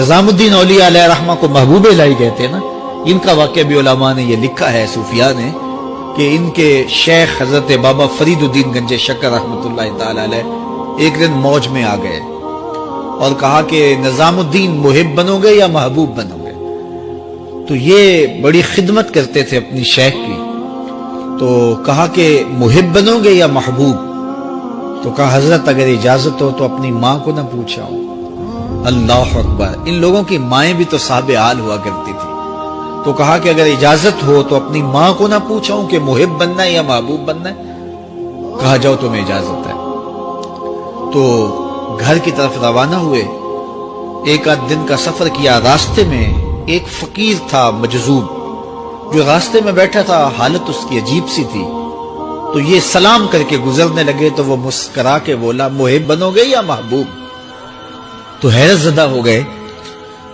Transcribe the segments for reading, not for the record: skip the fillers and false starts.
نظام الدین اولیاء علیہ رحمہ کو محبوب الہی کہتے ہیں نا، ان کا واقعہ بھی علماء نے یہ لکھا ہے، صوفیاء نے، کہ ان کے شیخ حضرت بابا فرید الدین گنج شکر رحمۃ اللہ تعالی علیہ ایک دن موج میں آ گئے اور کہا کہ نظام الدین محب بنو گے یا محبوب بنو گے؟ تو یہ بڑی خدمت کرتے تھے اپنی شیخ کی، تو کہا کہ محب بنو گے یا محبوب؟ تو کہا حضرت اگر اجازت ہو تو اپنی ماں کو نہ پوچھاؤں۔ اللہ اکبر! ان لوگوں کی مائیں بھی تو صاحب حال ہوا کرتی تھی، تو کہا کہ اگر اجازت ہو تو اپنی ماں کو نہ پوچھاؤں کہ محب بننا ہے یا محبوب بننا ہے؟ کہا جاؤ تمہیں اجازت ہے۔ تو گھر کی طرف روانہ ہوئے، ایک آدھ دن کا سفر کیا، راستے میں ایک فقیر تھا مجذوب جو راستے میں بیٹھا تھا، حالت اس کی عجیب سی تھی، تو یہ سلام کر کے گزرنے لگے تو وہ مسکرا کے بولا محب بنو گے یا محبوب؟ تو حیرت زدہ ہو گئے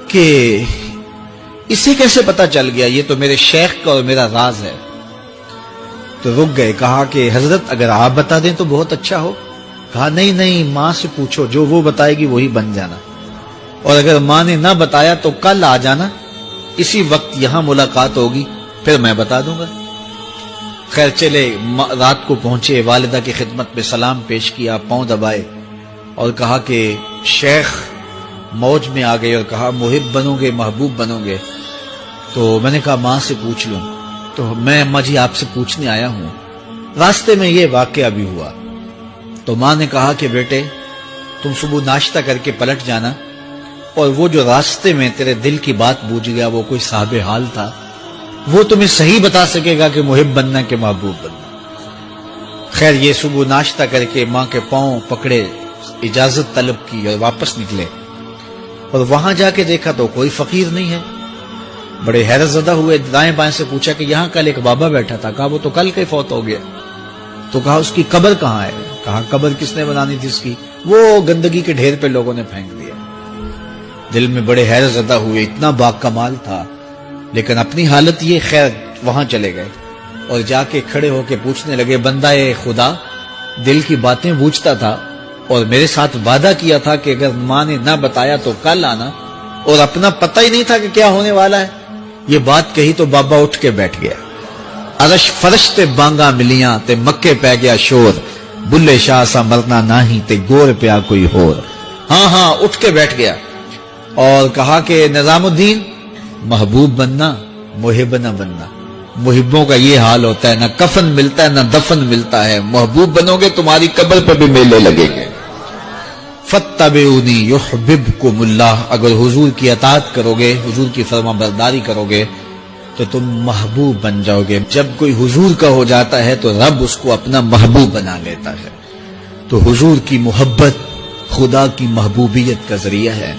کہ اسے کیسے پتا چل گیا، یہ تو میرے شیخ کا اور میرا راز ہے۔ تو رک گئے، کہا کہ حضرت اگر آپ بتا دیں تو بہت اچھا ہو۔ کہا نہیں ماں سے پوچھو، جو وہ بتائے گی وہی بن جانا، اور اگر ماں نے نہ بتایا تو کل آ جانا، اسی وقت یہاں ملاقات ہوگی، پھر میں بتا دوں گا۔ خیر چلے، رات کو پہنچے، والدہ کی خدمت میں سلام پیش کیا، پاؤں دبائے اور کہا کہ شیخ موج میں آ گئے اور کہا محب بنو گے محبوب بنو گے؟ تو میں نے کہا ماں سے پوچھ لوں، تو میں اماں جی آپ سے پوچھنے آیا ہوں، راستے میں یہ واقعہ بھی ہوا۔ تو ماں نے کہا کہ بیٹے تم صبح ناشتہ کر کے پلٹ جانا، اور وہ جو راستے میں تیرے دل کی بات بوجھ گیا وہ کوئی صاحب حال تھا، وہ تمہیں صحیح بتا سکے گا کہ محب بننا کہ محبوب بننا۔ خیر یہ صبح ناشتہ کر کے ماں کے پاؤں پکڑے، اجازت طلب کی اور واپس نکلے، اور وہاں جا کے دیکھا تو کوئی فقیر نہیں ہے۔ بڑے حیرت زدہ ہوئے، دائیں بائیں سے پوچھا کہ یہاں کل ایک بابا بیٹھا تھا، کہا وہ تو کل کے فوت ہو گیا۔ تو کہا اس کی قبر کہاں ہے؟ کہا قبر کس نے بنانی تھی اس کی؟ وہ گندگی کے ڈھیر پہ لوگوں نے پھینک دیا۔ دل میں بڑے حیرت زدہ ہوئے، اتنا با کمال تھا، لیکن اپنی حالت یہ، خیر وہاں چلے گئے اور جا کے کھڑے ہو کے پوچھنے لگے بندہ خدا دل کی باتیں بوجھتا تھا اور میرے ساتھ وعدہ کیا تھا کہ اگر ماں نے نہ بتایا تو کل آنا، اور اپنا پتہ ہی نہیں تھا کہ کیا ہونے والا ہے۔ یہ بات کہی تو بابا اٹھ کے بیٹھ گیا۔ عرش فرش تے بانگا ملیاں تے مکے پہ گیا شور، بلے شاہ سا مرنا نہیں تے گور پیا کوئی ہور۔ ہاں اٹھ کے بیٹھ گیا اور کہا کہ نظام الدین محبوب بننا محب نہ بننا، محبوں کا یہ حال ہوتا ہے، نہ کفن ملتا ہے نہ دفن ملتا ہے، محبوب بنو گے تمہاری قبر پہ بھی میلے لگیں گے۔ فاتبعونی یحببکم اللہ، اگر حضور کی اطاعت کرو گے، حضور کی فرما برداری کرو گے تو تم محبوب بن جاؤ گے۔ جب کوئی حضور کا ہو جاتا ہے تو رب اس کو اپنا محبوب بنا لیتا ہے۔ تو حضور کی محبت خدا کی محبوبیت کا ذریعہ ہے۔